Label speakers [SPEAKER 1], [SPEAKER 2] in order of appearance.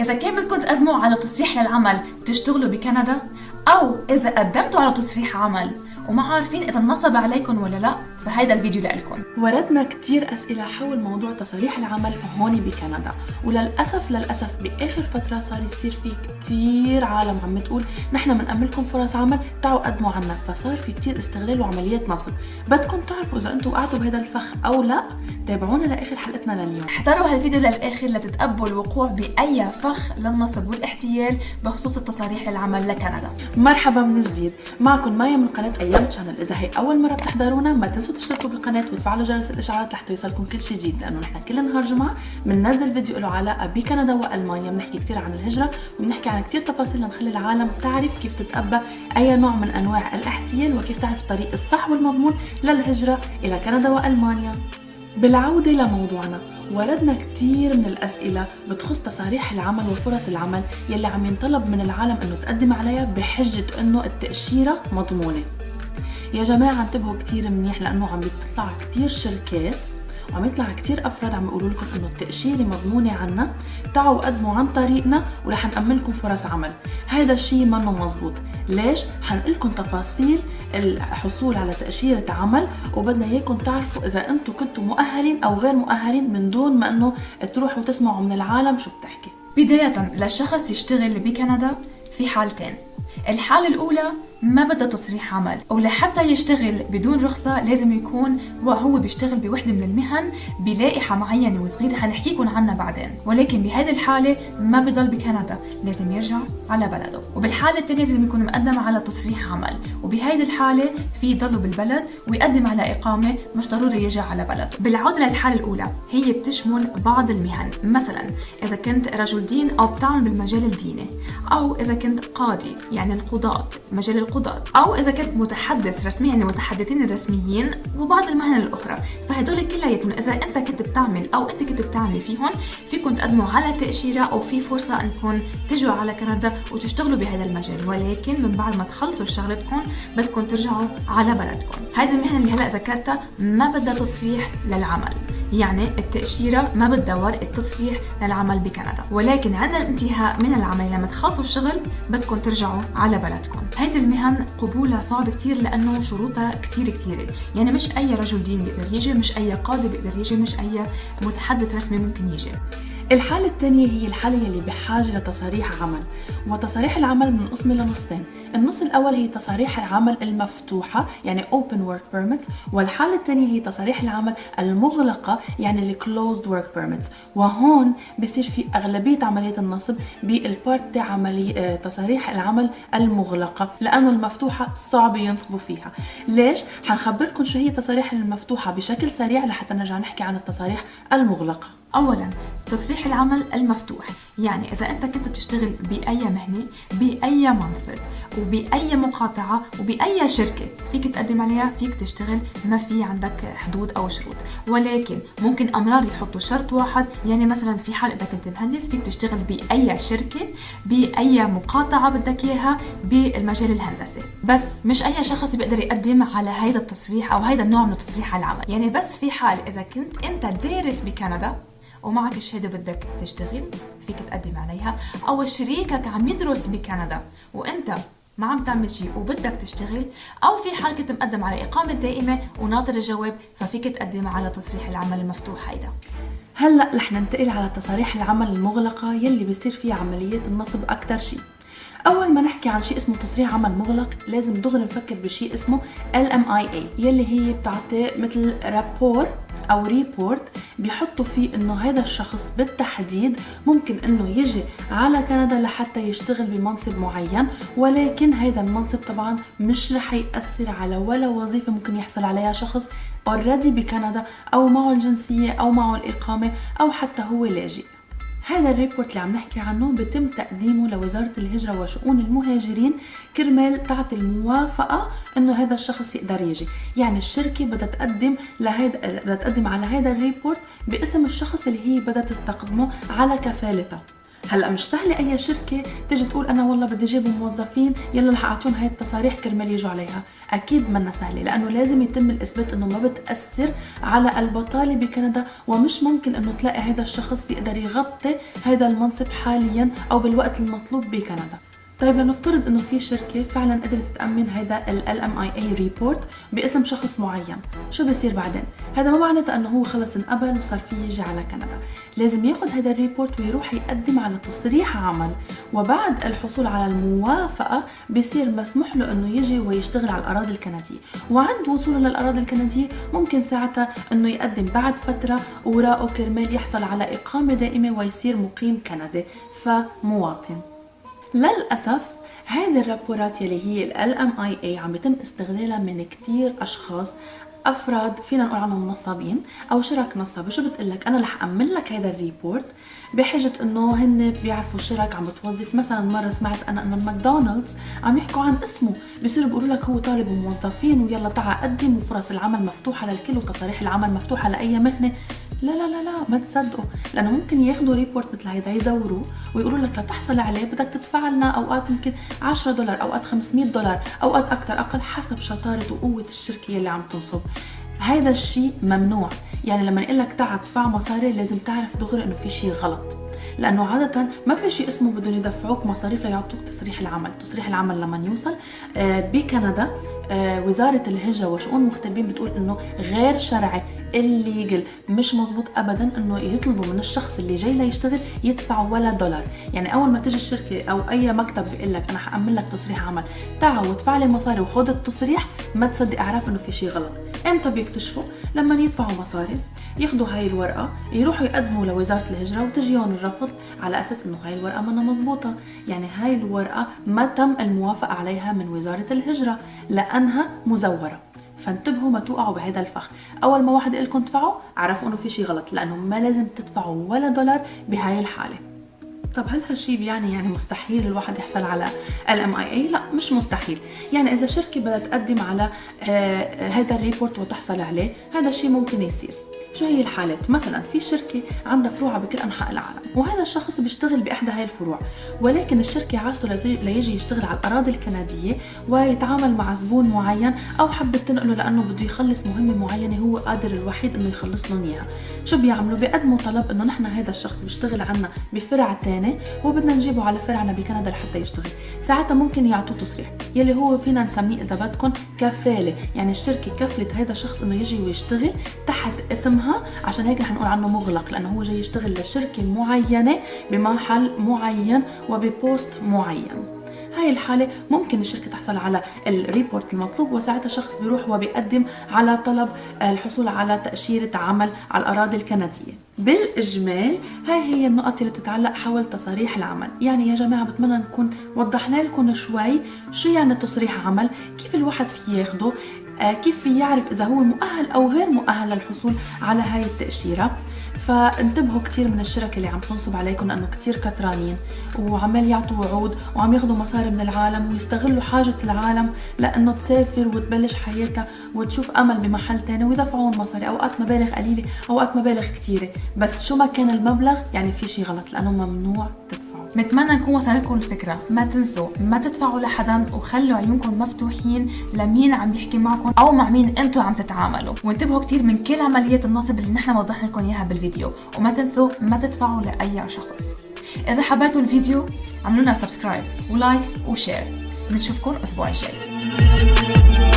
[SPEAKER 1] إذا كان بدكم تقدموا على تصريح للعمل تشتغلوا بكندا، أو إذا قدمتوا على تصريح عمل وما عارفين إذا نصب عليكم ولا لا، فهيدا الفيديو لإلكم.
[SPEAKER 2] وردنا كتير أسئلة حول موضوع تصاريح العمل هون بكندا، وللأسف بآخر فترة صار يصير في كتير عالم عم تقول نحن بنأملكم فرص عمل، تعوا قدموا عنا. فصار في كتير استغلال وعمليات نصب. بدكم تعرفوا إذا أنتم وقعتوا بهذا الفخ أو لا؟ تابعونا لآخر حلقتنا لليوم.
[SPEAKER 1] احضروا هالفيديو للآخر لتتقبلوا الوقوع بأي فخ للنصب والاحتيال بخصوص التصاريح للعمل لكندا.
[SPEAKER 2] مرحبا من جديد، معكم مايا من قناة أيام شانل. إذا هي أول مرة بتحضرونا ما تنسوا تشتركوا بالقناة وتفعلوا جرس الإشعارات لحتى يوصلكم كل شيء جديد، لأنه نحن كل نهار جمعة بننزل فيديو له علاقة بكندا وألمانيا. بنحكي كتير عن الهجرة وبنحكي عن كتير تفاصيل لنخلي العالم تعرف كيف تتقبل أي نوع من أنواع الاحتيال وكيف تعرف الطريق الصح والمضمون للهجرة إلى كندا وألمانيا. بالعودة لموضوعنا، وردنا كتير من الأسئلة بتخص تصاريح العمل وفرص العمل يلي عم ينطلب من العالم أنه تقدم عليها بحجة أنه التأشيرة مضمونة. يا جماعة انتبهوا كتير منيح، لأنه عم بيطلع كتير شركات وعم يطلع كتير أفراد عم يقولوا لكم إنه التأشيرة مضمونة عنا، تعوا قدموا عن طريقنا ورح نأمنكم فرص عمل. هذا الشيء منه مزبوط. ليش؟ حنقلكم تفاصيل الحصول على تأشيرة عمل، وبدنا إياكم تعرفوا إذا أنتم كنتوا مؤهلين أو غير مؤهلين من دون ما إنه تروحوا تسمعوا من العالم شو بتحكي.
[SPEAKER 1] بداية للشخص يشتغل بكندا في حالتين. الحالة الأولى ما بدها تصريح عمل، ولحتى يشتغل بدون رخصة لازم يكون وهو بيشتغل بوحدة من المهن بلائحة معينة وصغيرة حنحكيكم عنها بعدين. ولكن بهذه الحالة ما بضل بكندا، لازم يرجع على بلده. وبالحالة الثانية لازم يكون مقدم على تصريح عمل، وبهذه الحالة في يضلوا بالبلد ويقدم على إقامة، مش ضروري يرجع على بلده. بالعودة للحالة الأولى، هي بتشمل بعض المهن، مثلا إذا كنت رجل دين أو بتعمل بالمجال الديني، أو إذا كنت قاضي يعني القضاة مجال القضاة، أو إذا كنت متحدث رسمي يعني متحدثين الرسميين، وبعض المهن الأخرى. فهدول كلياتهم إذا أنت كنت بتعمل أو أنت كنت بتعملي فيهم، فيكم تقدموا على تأشيرة أو في فرصة أنكم تجوا على كندا وتشتغلوا بهذا المجال. ولكن من بعد ما تخلصوا شغلتكم بدكم ترجعوا على بلدكم. هذه المهن اللي هلأ ذكرتها ما بدها تصريح للعمل، يعني التأشيرة ما بتدور التصريح للعمل بكندا. ولكن عند الانتهاء من العمل لما تخلصوا الشغل بدكم ترجعوا على بلدكم. هيدي المهن قبولها صعب كتير لأنه شروطها كتيرة، يعني مش أي رجل دين بيقدر يجي، مش أي قاضي بيقدر يجي، مش أي متحدث رسمي ممكن يجي.
[SPEAKER 2] الحالة الثانية هي الحالة يلي بحاجة لتصاريح عمل، وتصاريح العمل منقسم لنصين. النص الأول هي تصاريح العمل المفتوحة يعني Open Work Permits، والحالة الثانية هي تصاريح العمل المغلقة يعني Closed Work Permits. وهون بصير في أغلبية عملية النصب بالبارت عملية تصاريح العمل المغلقة، لأنه المفتوحة صعب ينصبوا فيها. ليش؟ حنخبركم شو هي تصاريح المفتوحة بشكل سريع لحتى نرجع نحكي عن التصاريح المغلقة.
[SPEAKER 1] أولاً تصريح العمل المفتوح، يعني إذا أنت كنت بتشتغل بأي مهنة بأي منصب وبأي مقاطعة وبأي شركة فيك تقدم عليها، فيك تشتغل، ما في عندك حدود أو شروط. ولكن ممكن أمرار يحطوا شرط واحد، يعني مثلا في حال إذا كنت مهندس فيك تشتغل بأي شركة بأي مقاطعة بدك إياها بالمجال الهندسي، بس مش أي شخص بيقدر يقدم على هيدا التصريح أو هيدا النوع من تصريح العمل. يعني بس في حال إذا كنت أنت دارس بكندا ومعك شهادة بدك تشتغل فيك تقدم عليها، أو شريكك عم يدرس بكندا وأنت ما عم تعمل شيء وبدك تشتغل، أو في حال كنت مقدم على إقامة دائمة وناطر الجواب، ففيك تقدم على تصريح العمل المفتوح. هيدا
[SPEAKER 2] هلأ رح ننتقل على تصاريح العمل المغلقة يلي بيصير فيها عمليات النصب أكتر شيء. أول ما نحكي عن شيء اسمه تصريح عمل مغلق لازم دغري نفكر بشيء اسمه LMIA يلي هي بتعطي مثل رابور أو ريبورت بيحطوا فيه إنه هذا الشخص بالتحديد ممكن إنه يجي على كندا لحتى يشتغل بمنصب معين، ولكن هذا المنصب طبعا مش رح يأثر على ولا وظيفة ممكن يحصل عليها شخص already بكندا أو معه الجنسية أو معه الإقامة أو حتى هو لاجئ. هذا الريبورت اللي عم نحكي عنه بتم تقديمه لوزارة الهجرة وشؤون المهاجرين كرمال تعطي الموافقة انه هذا الشخص يقدر يجي. يعني الشركة بدها تقدم على هذا الريبورت باسم الشخص اللي هي بدها تستقدمه على كفالتها. هلا مش سهله اي شركه تيجي تقول انا والله بدي اجيب موظفين يلا رح اعطيهم هاي التصاريح كرمال يجوا عليها. اكيد منا سهله، لانه لازم يتم الاثبات انه ما بتاثر على البطاله بكندا، ومش ممكن انه تلاقي هذا الشخص يقدر يغطي هذا المنصب حاليا او بالوقت المطلوب بكندا. طيب لنفترض انه في شركه فعلا قدرت تامن هذا ال LMIA ريبورت باسم شخص معين، شو بيصير بعدين؟ هذا ما معناته انه هو خلص انقبل وصار فيه يجي على كندا. لازم ياخذ هذا الريبورت ويروح يقدم على تصريح عمل، وبعد الحصول على الموافقه بيصير مسموح له انه يجي ويشتغل على الاراضي الكنديه. وعند وصوله للاراضي الكنديه ممكن ساعتها انه يقدم بعد فتره اوراقه كرمال يحصل على اقامه دائمه ويصير مقيم كندي فمواطن. للأسف هذه الرابورات يلي هي ال LMIA عم يتم استغلالها من كتير أشخاص، أفراد فينا نقول عنهم نصابين أو شرك نصابة. شو بتقلك؟ أنا رح أعمل لك هذا الريبورت بحجة إنه هن بيعرفوا شرك عم بتوظف. مثلا مرة سمعت أنا إنه ماكدونالدز عم يحكوا عن اسمه، بيصيروا بيقولوا لك هو طالب موظفين ويلا تعا قدم وفرص العمل مفتوحة للكل وتصاريح العمل مفتوحة لأي مهنة. لا لا لا لا، ما تصدقوا، لأنه ممكن ياخدوا ريبورت مثل هيدا يزوروه ويقولوا لك لتحصل عليه بدك تدفع لنا أوقات يمكن $10، أوقات $500، أوقات أكتر أقل حسب شطارة وقوة الشركة اللي عم تنصب. هيدا الشيء ممنوع. يعني لما يقول لك تعا تدفع مصاري لازم تعرف دغري إنه في شيء غلط، لأنه عادة ما في شيء اسمه بدهم يدفعوك مصاريف ليعطوك تصريح العمل. تصريح العمل لما يوصل بكندا وزارة الهجرة وشؤون المغتربين بتقول إنه غير شرعي الليجل، مش مزبوط أبدا إنه يطلبوا من الشخص اللي جاي ليشتغل يدفع ولا $. يعني أول ما تيجي الشركة أو أي مكتب بيقول لك أنا حأعمل لك تصريح عمل تعا وادفع لي مصاري وخذ التصريح، ما تصدق أعرف إنه في شيء غلط. امتى بيكتشفوا؟ لما يدفعوا مصاري، ياخدوا هاي الورقة يروحوا يقدموا لوزارة الهجرة وتجيهم الرفض على أساس إنه هاي الورقة منا مزبوطة. يعني هاي الورقة ما تم الموافقة عليها من وزارة الهجرة لأنها مزورة. فانتبهوا ما توقعوا بهذا الفخ. أول ما واحد يقول لكم ادفعوا عرفوا إنه في شيء غلط، لأنه ما لازم تدفعوا ولا $. بهاي الحالة. طب هل هالشي يعني مستحيل الواحد يحصل على LMIA؟ لا مش مستحيل. يعني إذا شركة بدها تقدم على هذا الريبورت وتحصل عليه، هذا الشيء ممكن يصير. شو هي الحالات؟ مثلا في شركة عندها فروع بكل أنحاء العالم، وهذا الشخص بيشتغل بإحدى هاي الفروع، ولكن الشركة عاشته ليجي يشتغل على الأراضي الكندية ويتعامل مع زبون معين، أو حبت تنقله لأنه بده يخلص مهمة معينة هو قادر الوحيد إنه يخلص لهم إياها. شو بيعملوا؟ بيقدموا طلب إنه نحن هذا الشخص بيشتغل عنا بفرع تاني وبدنا نجيبه على فرعنا بكندا لحتى يشتغل. ساعتها ممكن يعطوه تصريح يلي هو فينا نسميه إذا بدكم كفالة. يعني الشركة كفلت هذا الشخص إنه يجي ويشتغل تحت اسمها، عشان هيك رح نقول عنه مغلق، لأنه هو جاي يشتغل لشركة معينة بمحل معين وببوست معين. هاي الحالة ممكن الشركة تحصل على الريبورت المطلوب، وساعتها الشخص بيروح وبيقدم على طلب الحصول على تأشيرة عمل على الأراضي الكندية. بالإجمال هاي هي النقط اللي بتتعلق حول تصاريح العمل. يعني يا جماعة بتمنى نكون وضحنا لكم شوي شو يعني تصريح عمل، كيف الواحد فيه ياخده، كيف يعرف إذا هو مؤهل أو غير مؤهل للحصول على هاي التأشيرة. فانتبهوا كتير من الشركة اللي عم تنصب عليكم، لأنه كتير كترانين وعمال يعطوا وعود وعم ياخدوا مصاري من العالم ويستغلوا حاجة العالم لأنه تسافر وتبلش حياتها وتشوف أمل بمحل تاني ويدفعون مصاري، أوقات مبالغ قليلة أوقات مبالغ كتيرة، بس شو ما كان المبلغ يعني في شي غلط، لأنه ممنوع تدفعوا.
[SPEAKER 1] نتمنى نكون وصلتكم الفكرة. ما تنسوا ما تدفعوا لحدا، وخلوا عيونكم مفتوحين لمين عم يحكي معكم أو مع مين أنتوا عم تتعاملوا، وانتبهوا كتير من كل عمليات النصب اللي نحن وضحنا لكم إياها بالفيديو. وما تنسوا ما تدفعوا لأي شخص. إذا حبيتوا الفيديو عملوا لنا سبسكرايب ولايك وشير. بنشوفكم أسبوع الجاي.